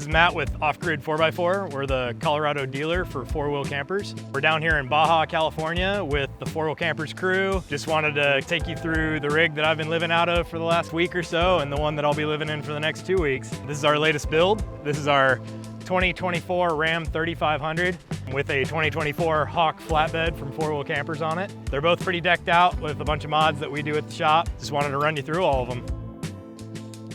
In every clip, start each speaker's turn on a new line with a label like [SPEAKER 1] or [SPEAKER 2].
[SPEAKER 1] is Matt with Off-Grid 4x4. We're the Colorado dealer for four-wheel campers. We're down here in Baja, California with the four-wheel campers crew. Just wanted to take you through the rig that I've been living out of for the last week or so and the one that I'll be living in for the next 2 weeks. This is our latest build. This is our 2024 Ram 3500 with a 2024 Hawk Flatbed from 4-Wheel Campers on it. They're both pretty decked out with a bunch of mods that we do at the shop. Just wanted to run you through all of them.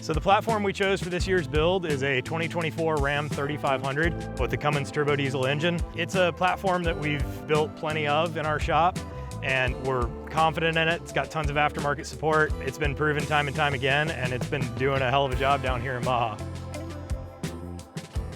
[SPEAKER 1] So the platform we chose for this year's build is a 2024 Ram 3500 with the Cummins turbo diesel engine. It's a platform that we've built plenty of in our shop and we're confident in it. It's got tons of aftermarket support. It's been proven time and time again and it's been doing a hell of a job down here in Baja.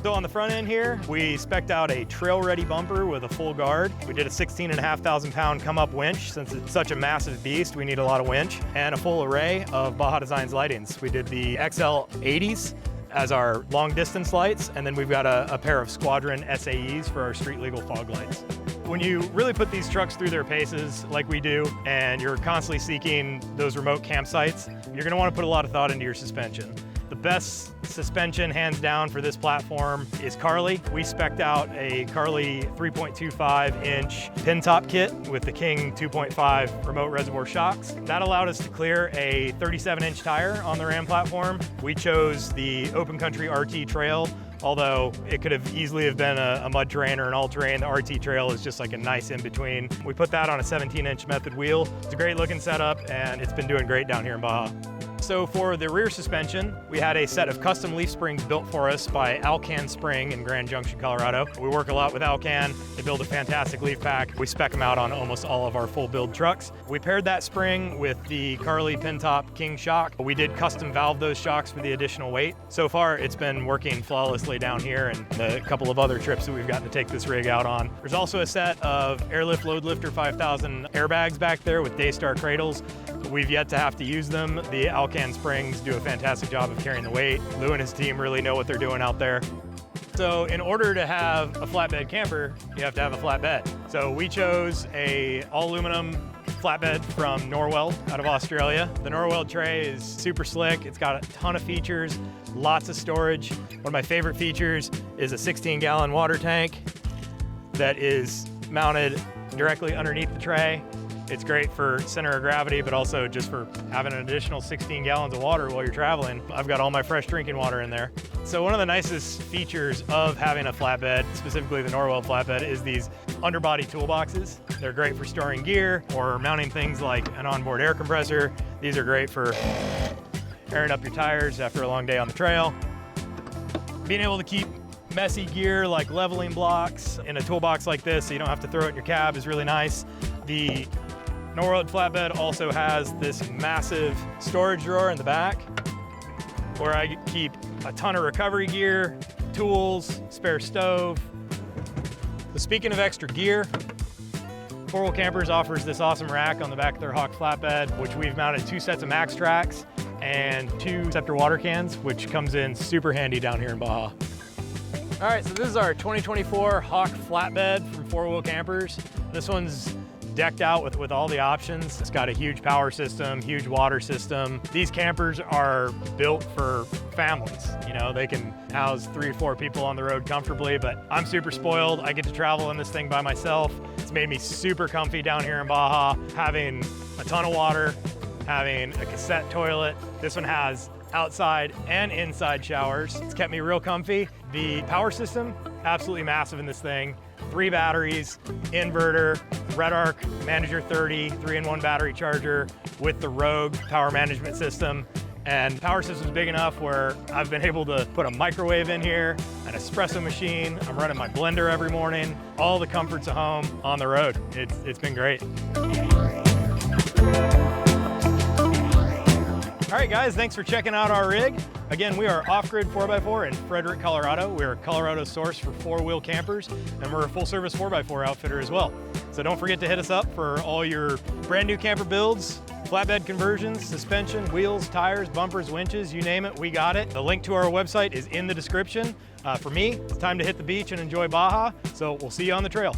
[SPEAKER 1] So on the front end here, we spec'd out a trail-ready bumper with a full guard. We did a 16,500 pound come-up winch. Since it's such a massive beast, we need a lot of winch. And a full array of Baja Designs lightings. We did the XL 80s as our long-distance lights, and then we've got a pair of Squadron SAEs for our street-legal fog lights. When you really put these trucks through their paces like we do, and you're constantly seeking those remote campsites, you're gonna wanna put a lot of thought into your suspension. The best suspension, hands down, for this platform is Carli. We spec'd out a Carli 3.25-inch pin top kit with the King 2.5 remote reservoir shocks. That allowed us to clear a 37-inch tire on the Ram platform. We chose the Open Country RT Trail, although it could have easily have been a mud terrain or an all-terrain. The RT Trail is just like a nice in-between. We put that on a 17-inch method wheel. It's a great looking setup and it's been doing great down here in Baja. So for the rear suspension, we had a set of custom leaf springs built for us by Alcan Spring in Grand Junction, Colorado. We work a lot with Alcan. They build a fantastic leaf pack. We spec them out on almost all of our full build trucks. We paired that spring with the Carli pin top King shock. We did custom valve those shocks for the additional weight. So far, it's been working flawlessly down here and a couple of other trips that we've gotten to take this rig out on. There's also a set of Airlift Load Lifter 5000 airbags back there with Daystar cradles. We've yet to have to use them. The Alcan springs do a fantastic job of carrying the weight. Lou and his team really know what they're doing out there. So in order to have a flatbed camper, you have to have a flatbed. So we chose a all aluminum flatbed from Norweld out of Australia. The Norweld tray is super slick. It's got a ton of features, lots of storage. One of my favorite features is a 16-gallon water tank that is mounted directly underneath the tray. It's great for center of gravity, but also just for having an additional 16 gallons of water while you're traveling. I've got all my fresh drinking water in there. So one of the nicest features of having a flatbed, specifically the Norweld flatbed, is these underbody toolboxes. They're great for storing gear or mounting things like an onboard air compressor. These are great for airing up your tires after a long day on the trail. Being able to keep messy gear like leveling blocks in a toolbox like this so you don't have to throw it in your cab is really nice. The Norweld flatbed also has this massive storage drawer in the back where I keep a ton of recovery gear, tools, spare stove. So speaking of extra gear, 4-Wheel Campers offers this awesome rack on the back of their Hawk flatbed, which we've mounted 2 sets of max tracks and 2 Scepter water cans, which comes in super handy down here in Baja. All right, so this is our 2024 Hawk flatbed from 4-Wheel Campers. This one's decked out with all the options. It's got a huge power system, huge water system. These campers are built for families. You know, they can house 3 or 4 people on the road comfortably, but I'm super spoiled. I get to travel in this thing by myself. It's made me super comfy down here in Baja, having a ton of water, having a cassette toilet. This one has outside and inside showers. It's kept me real comfy. The power system, absolutely massive in this thing. 3 batteries, inverter, Red Arc Manager 30, 3-in-1 battery charger with the Rogue power management system. And power system's big enough where I've been able to put a microwave in here, an espresso machine. I'm running my blender every morning. All the comforts of home on the road. It's been great. All right, guys, thanks for checking out our rig. Again, we are Off-Grid 4x4 in Frederick, Colorado. We're a Colorado source for 4-wheel campers, and we're a full-service 4x4 outfitter as well. So don't forget to hit us up for all your brand new camper builds, flatbed conversions, suspension, wheels, tires, bumpers, winches, you name it, we got it. The link to our website is in the description. For me, it's time to hit the beach and enjoy Baja, so we'll see you on the trail.